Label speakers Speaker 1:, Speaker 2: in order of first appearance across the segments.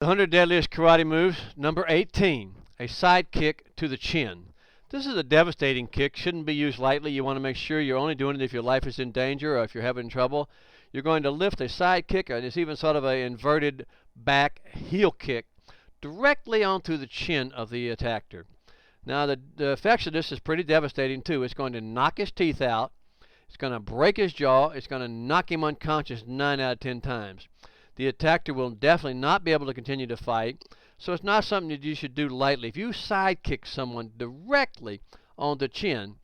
Speaker 1: The 100 Deadliest Karate Moves, number 18, a side kick to the chin. This is a devastating kick, shouldn't be used lightly. You want to make sure you're only doing it if your life is in danger or if you're having trouble. You're going to lift a side kick, and it's even sort of an inverted back heel kick, directly onto the chin of the attacker. Now, the effects of this is pretty devastating, too. It's going to knock his teeth out. It's going to break his jaw. It's going to knock him unconscious 9 out of 10 times. The attacker will definitely not be able to continue to fight, so it's not something that you should do lightly. If you side kick someone directly on the chin,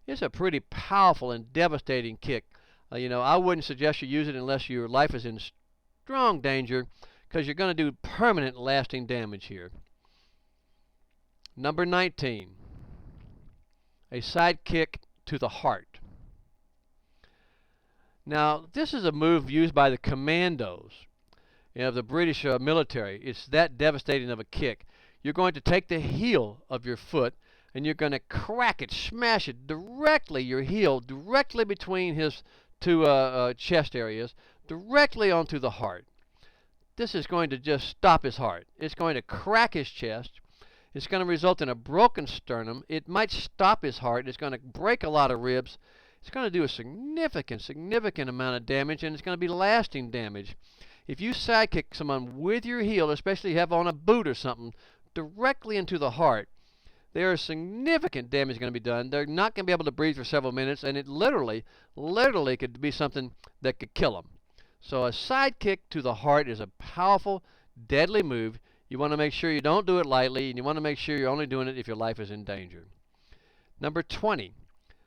Speaker 1: it's a pretty powerful and devastating kick. I wouldn't suggest you use it unless your life is in strong danger, because you're going to do permanent, lasting damage here. Number 19, a side kick to the heart. Now, this is a move used by the commandos of the British military. It's that devastating of a kick. You're going to take the heel of your foot and you're going to crack it, smash it directly, your heel, directly between his two chest areas, directly onto the heart. This is going to just stop his heart. It's going to crack his chest. It's going to result in a broken sternum. It might stop his heart. It's going to break a lot of ribs. It's going to do a significant amount of damage, and it's going to be lasting damage. If you side kick someone with your heel, especially if you have on a boot or something, directly into the heart, there is significant damage going to be done. They're not going to be able to breathe for several minutes, and it literally could be something that could kill them. So a side kick to the heart is a powerful, deadly move. You want to make sure you don't do it lightly, and you want to make sure you're only doing it if your life is in danger. Number 20,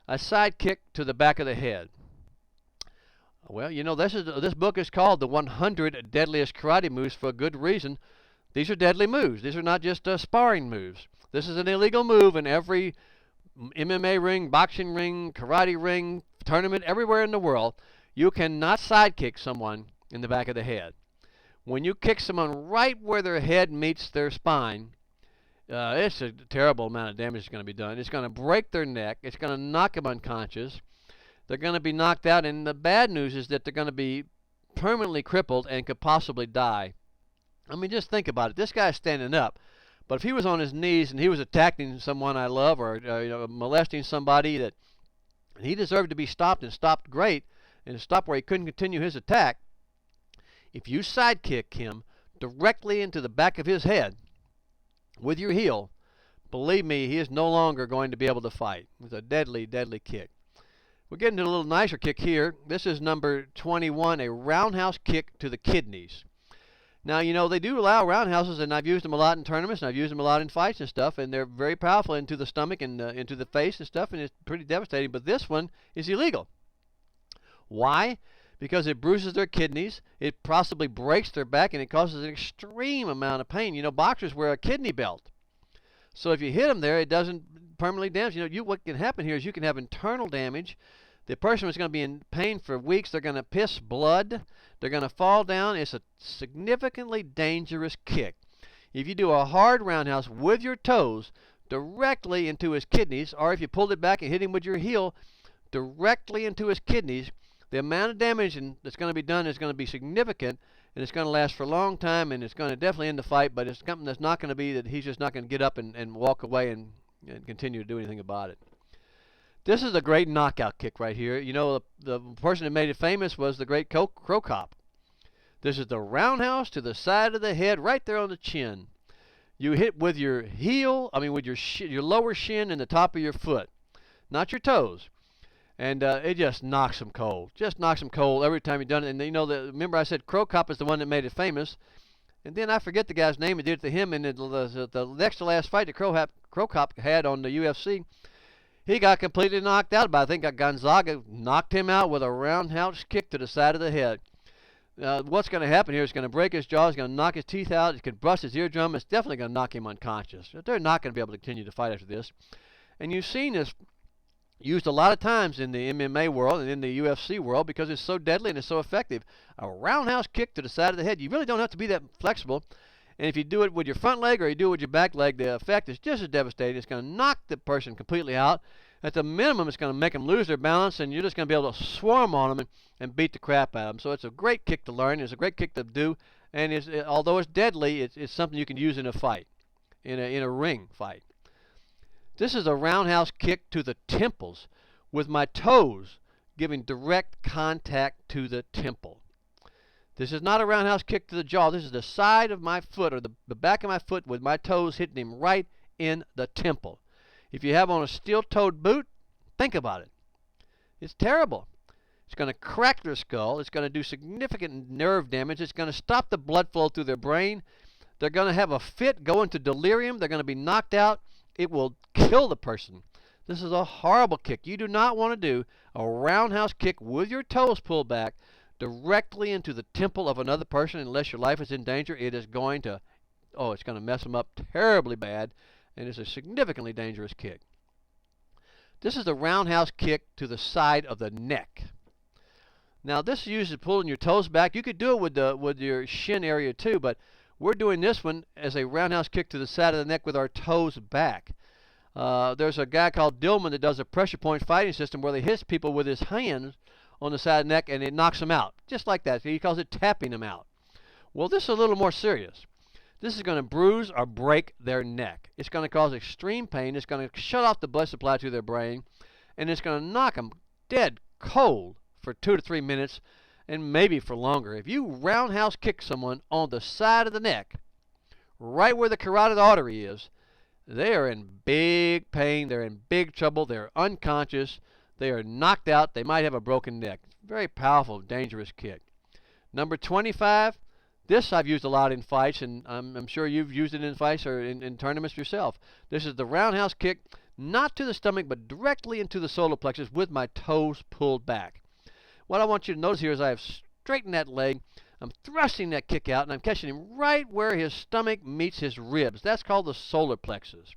Speaker 1: a side kick to the back of the head. Well, this book is called The 100 Deadliest Karate Moves for a good reason. These are deadly moves. These are not just sparring moves. This is an illegal move in every MMA ring, boxing ring, karate ring, tournament, everywhere in the world. You cannot side kick someone in the back of the head. When you kick someone right where their head meets their spine, it's a terrible amount of damage that's going to be done. It's going to break their neck. It's going to knock them unconscious. They're going to be knocked out, and the bad news is that they're going to be permanently crippled and could possibly die. I mean, just think about it. This guy's standing up, but if he was on his knees and he was attacking someone I love or molesting somebody, that he deserved to be stopped and stopped great and stopped where he couldn't continue his attack. If you side kick him directly into the back of his head with your heel, believe me, he is no longer going to be able to fight. It's a deadly, deadly kick. We're getting to a little nicer kick here. This is number 21, a roundhouse kick to the kidneys. Now, they do allow roundhouses, and I've used them a lot in tournaments, and I've used them a lot in fights and stuff, and they're very powerful into the stomach and into the face and stuff, and it's pretty devastating. But this one is illegal. Why? Because it bruises their kidneys, it possibly breaks their back, and it causes an extreme amount of pain. Boxers wear a kidney belt. So if you hit them there, it doesn't permanently damage. What can happen here is you can have internal damage. The person is going to be in pain for weeks. They're going to piss blood. They're going to fall down. It's a significantly dangerous kick. If you do a hard roundhouse with your toes directly into his kidneys, or if you pulled it back and hit him with your heel directly into his kidneys, the amount of damage that's going to be done is going to be significant, and it's going to last for a long time, and it's going to definitely end the fight, but it's something that's not going to be that he's just not going to get up and walk away and continue to do anything about it. This is a great knockout kick right here. The person that made it famous was the great Caucus. This is the roundhouse to the side of the head, right there on the chin. You hit with your heel, with your lower shin and the top of your foot, not your toes. And it just knocks them cold. Just knocks them cold every time you've done it. And remember I said Caucus is the one that made it famous. And then I forget the guy's name. It did it to him in the next to last fight that Caucus had on the UFC. He got completely knocked out, but I think Gonzaga knocked him out with a roundhouse kick to the side of the head. What's going to happen here is going to break his jaw. It's going to knock his teeth out. It could bust his eardrum. It's definitely going to knock him unconscious. They're not going to be able to continue to fight after this. And you've seen this used a lot of times in the MMA world and in the UFC world because it's so deadly and it's so effective. A roundhouse kick to the side of the head. You really don't have to be that flexible. And if you do it with your front leg or you do it with your back leg, the effect is just as devastating. It's going to knock the person completely out. At the minimum, it's going to make them lose their balance, and you're just going to be able to swarm on them and beat the crap out of them. So it's a great kick to learn. It's a great kick to do, And although it's deadly, it's something you can use in a fight, in a ring fight. This is a roundhouse kick to the temples with my toes giving direct contact to the temple. This is not a roundhouse kick to the jaw. This is the side of my foot, or the back of my foot, with my toes hitting him right in the temple. If you have on a steel-toed boot, think about it. It's terrible. It's going to crack their skull. It's going to do significant nerve damage. It's going to stop the blood flow through their brain. They're going to have a fit, go into delirium. They're going to be knocked out. It will kill the person. This is a horrible kick. You do not want to do a roundhouse kick with your toes pulled back directly into the temple of another person unless your life is in danger. It is going to, it's going to mess them up terribly bad, and it's a significantly dangerous kick. This is the roundhouse kick to the side of the neck. Now, this uses pulling your toes back. You could do it with your shin area too, but we're doing this one as a roundhouse kick to the side of the neck with our toes back. There's a guy called Dillman that does a pressure point fighting system where they hit people with his hands on the side of the neck and it knocks them out, just like that. He calls it tapping them out. Well, this is a little more serious. This is going to bruise or break their neck. It's going to cause extreme pain. It's going to shut off the blood supply to their brain, and it's going to knock them dead cold for 2 to 3 minutes, and maybe for longer. If you roundhouse kick someone on the side of the neck, right where the carotid artery is, they are in big pain. They're in big trouble. They're unconscious. They are knocked out. They might have a broken neck. Very powerful, dangerous kick. Number 25. This I've used a lot in fights, and I'm sure you've used it in fights or in tournaments yourself. This is the roundhouse kick, not to the stomach, but directly into the solar plexus with my toes pulled back. What I want you to notice here is I have straightened that leg. I'm thrusting that kick out, and I'm catching him right where his stomach meets his ribs. That's called the solar plexus.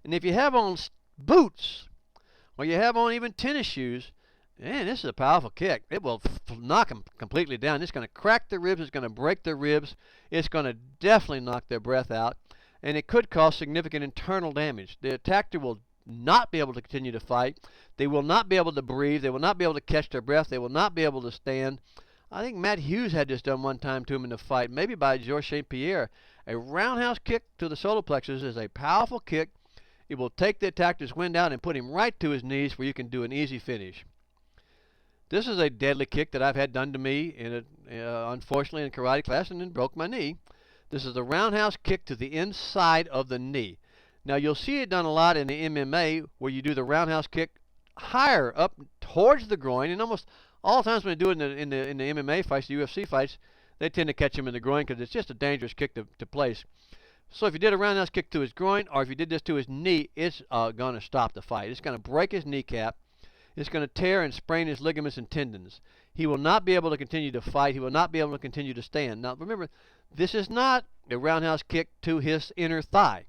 Speaker 1: And if you have on boots, or you have on even tennis shoes, man, this is a powerful kick. It will knock them completely down. It's going to crack their ribs. It's going to break their ribs. It's going to definitely knock their breath out. And it could cause significant internal damage. The attacker will not be able to continue to fight. They will not be able to breathe. They will not be able to catch their breath. They will not be able to stand. I think Matt Hughes had this done one time to him in a fight, maybe by Georges St. Pierre. A roundhouse kick to the solar plexus is a powerful kick. It will take the attacker's wind out and put him right to his knees where you can do an easy finish. This is a deadly kick that I've had done to me, unfortunately, in karate class, and then broke my knee. This is the roundhouse kick to the inside of the knee. Now, you'll see it done a lot in the MMA where you do the roundhouse kick higher up towards the groin, and almost all times when they do it in the MMA fights, the UFC fights, they tend to catch him in the groin because it's just a dangerous kick to place. So if you did a roundhouse kick to his groin, or if you did this to his knee, it's going to stop the fight. It's going to break his kneecap. It's going to tear and sprain his ligaments and tendons. He will not be able to continue to fight. He will not be able to continue to stand. Now, remember, this is not a roundhouse kick to his inner thigh.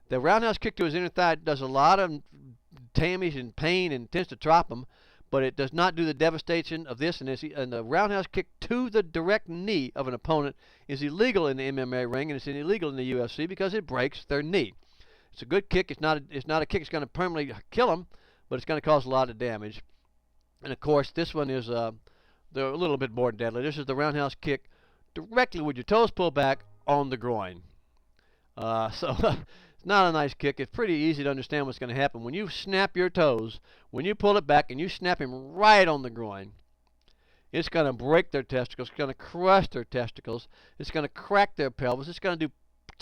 Speaker 1: The roundhouse kick to his inner thigh does a lot of damage and pain and tends to drop him, but it does not do the devastation of this. And the roundhouse kick to the direct knee of an opponent is illegal in the MMA ring, and it's illegal in the UFC because it breaks their knee. It's a good kick. It's not a kick that's going to permanently kill them, but it's going to cause a lot of damage. And of course, this one is they're a little bit more deadly. This is the roundhouse kick directly with your toes pulled back on the groin. So it's not a nice kick. It's pretty easy to understand what's going to happen. When you snap your toes, when you pull it back and you snap him right on the groin, it's going to break their testicles. It's going to crush their testicles. It's going to crack their pelvis. It's going to do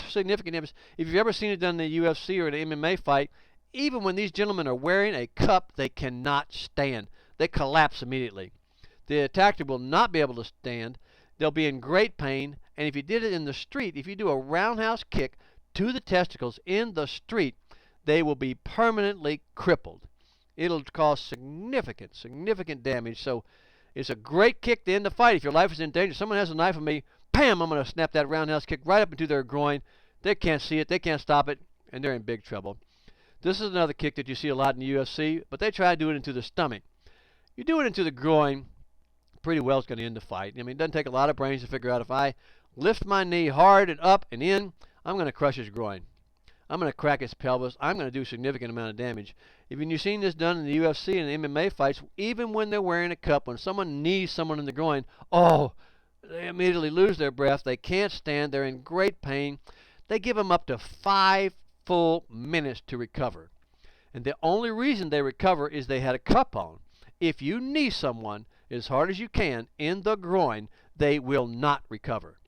Speaker 1: significant damage. If you've ever seen it done in the UFC or an MMA fight, even when these gentlemen are wearing a cup, they cannot stand. They collapse immediately. The attacker will not be able to stand. They'll be in great pain. And if you did it in the street, if you do a roundhouse kick to the testicles in the street, they will be permanently crippled. It'll cause significant damage. So it's a great kick to end the fight. If your life is in danger, someone has a knife on me, bam, I'm going to snap that roundhouse kick right up into their groin. They can't see it. They can't stop it. And they're in big trouble. This is another kick that you see a lot in the UFC, but they try to do it into the stomach. You do it into the groin, pretty well it's going to end the fight. I mean, it doesn't take a lot of brains to figure out if I lift my knee hard and up and in, I'm going to crush his groin. I'm going to crack his pelvis. I'm going to do a significant amount of damage. Even you've seen this done in the UFC and the MMA fights, even when they're wearing a cup, when someone knees someone in the groin, They immediately lose their breath. They can't stand. They're in great pain. They give them up to 5 full minutes to recover. And the only reason they recover is they had a cup on. If you knee someone as hard as you can in the groin, they will not recover.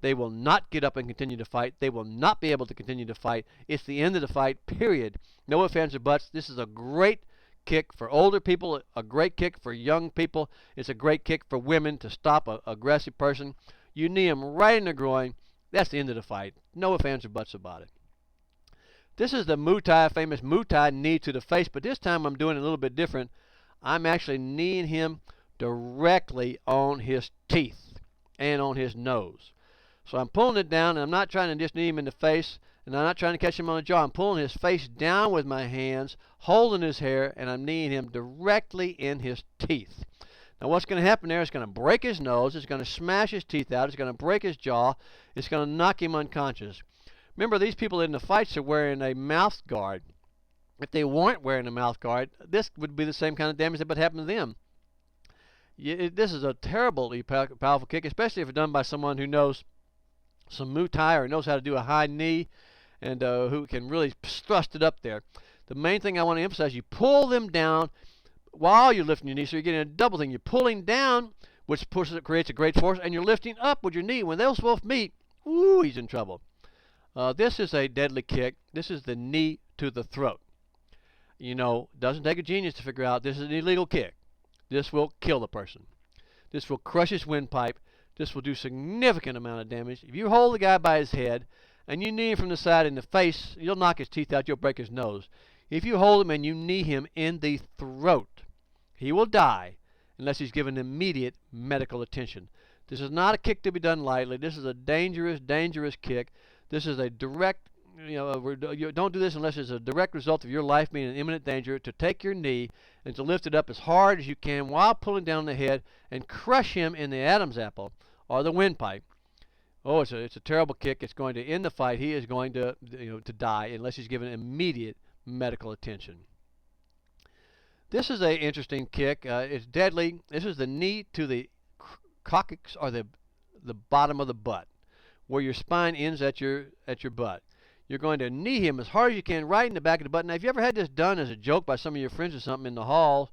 Speaker 1: They will not get up and continue to fight. They will not be able to continue to fight. It's the end of the fight, period. No ifs, ands, or buts. This is a great kick for older people, a great kick for young people. It's a great kick for women to stop an aggressive person. You knee them right in the groin. That's the end of the fight. No ifs, ands, or buts about it. This is the Muay Thai, famous Muay Thai knee to the face, but this time I'm doing it a little bit different. I'm actually kneeing him directly on his teeth and on his nose. So I'm pulling it down, and I'm not trying to just knee him in the face, and I'm not trying to catch him on the jaw. I'm pulling his face down with my hands, holding his hair, and I'm kneeing him directly in his teeth. Now what's going to happen there is going to break his nose, it's going to smash his teeth out, it's going to break his jaw, it's going to knock him unconscious. Remember, these people in the fights are wearing a mouth guard. If they weren't wearing a mouth guard, this would be the same kind of damage that would happen to them. This is a terribly powerful kick, especially if it's done by someone who knows some Muay Thai or knows how to do a high knee and who can really thrust it up there. The main thing I want to emphasize, you pull them down while you're lifting your knee, so you're getting a double thing. You're pulling down, which creates a great force, and you're lifting up with your knee. When those both meet, ooh, he's in trouble. This is a deadly kick. This is the knee to the throat. You know, it doesn't take a genius to figure out this is an illegal kick. This will kill the person. This will crush his windpipe. This will do significant amount of damage. If you hold the guy by his head and you knee him from the side in the face, you'll knock his teeth out, you'll break his nose. If you hold him and you knee him in the throat, he will die unless he's given immediate medical attention. This is not a kick to be done lightly. This is a dangerous, dangerous kick. This is a direct, you don't do this unless it's a direct result of your life being in imminent danger, to take your knee and to lift it up as hard as you can while pulling down the head and crush him in the Adam's apple or the windpipe. Oh, it's a terrible kick. It's going to end the fight. He is going to die unless he's given immediate medical attention. This is an interesting kick. It's deadly. This is the knee to the caucus, or the bottom of the butt, where your spine ends at your butt. You're going to knee him as hard as you can right in the back of the butt. Now, if you ever had this done as a joke by some of your friends or something in the hall,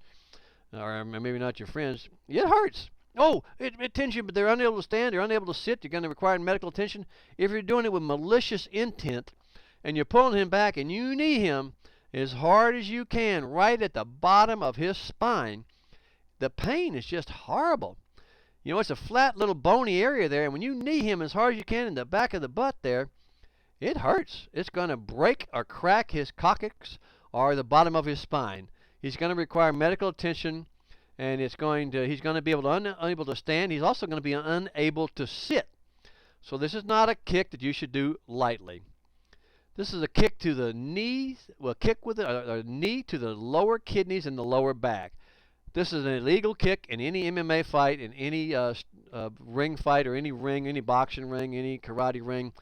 Speaker 1: or maybe not your friends, it hurts. Oh, it tends you, but they're unable to stand, they're unable to sit, you're going to require medical attention. If you're doing it with malicious intent, and you're pulling him back, and you knee him as hard as you can right at the bottom of his spine, the pain is just horrible. You know, it's a flat little bony area there, and when you knee him as hard as you can in the back of the butt there, it hurts. It's going to break or crack his caucus or the bottom of his spine. He's going to require medical attention, and he's going to be unable to stand. He's also going to be unable to sit. So this is not a kick that you should do lightly. This is a kick to the knees, well, kick with a knee to the lower kidneys and the lower back. This is an illegal kick in any MMA fight, in any ring fight, or any ring, any boxing ring, any karate ring.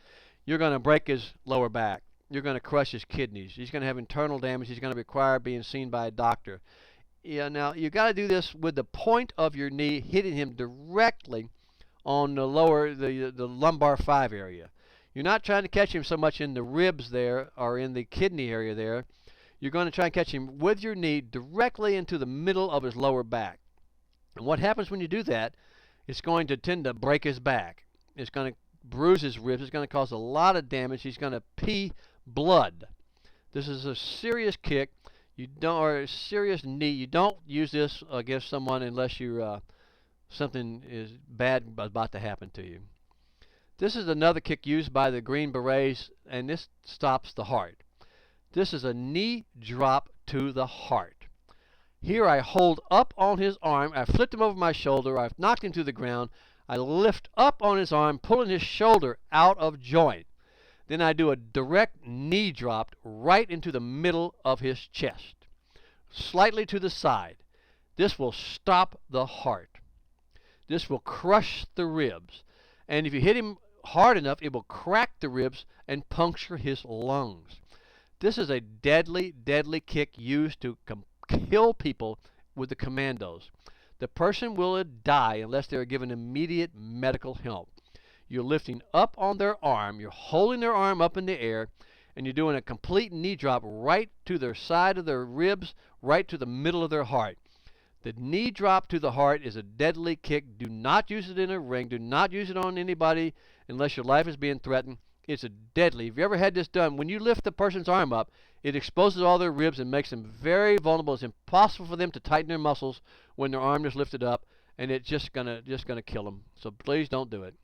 Speaker 1: You're going to break his lower back. You're going to crush his kidneys. He's going to have internal damage. He's going to require being seen by a doctor. Yeah, now you got to do this with the point of your knee hitting him directly on the lumbar 5 area. You're not trying to catch him so much in the ribs there or in the kidney area there. You're going to try and catch him with your knee directly into the middle of his lower back. And what happens when you do that, it's going to tend to break his back. It's going to bruise his ribs. It's going to cause a lot of damage. He's going to pee blood. This is a serious kick. Or a serious knee. You don't use this against someone unless you're something is bad about to happen to you. This is another kick used by the Green Berets, and this stops the heart. This is a knee drop to the heart. Here I hold up on his arm. I flipped him over my shoulder. I've knocked him to the ground. I lift up on his arm, pulling his shoulder out of joint. Then I do a direct knee drop right into the middle of his chest, slightly to the side. This will stop the heart. This will crush the ribs. And if you hit him hard enough, it will crack the ribs and puncture his lungs. This is a deadly, deadly kick used to kill people with the commandos. The person will die unless they are given immediate medical help. You're lifting up on their arm, you're holding their arm up in the air, and you're doing a complete knee drop right to their side of their ribs, right to the middle of their heart. The knee drop to the heart is a deadly kick. Do not use it in a ring. Do not use it on anybody unless your life is being threatened. It's a deadly. If you ever had this done, when you lift the person's arm up, it exposes all their ribs and makes them very vulnerable. It's impossible for them to tighten their muscles when their arm is lifted up, and it's just gonna kill them. So please don't do it.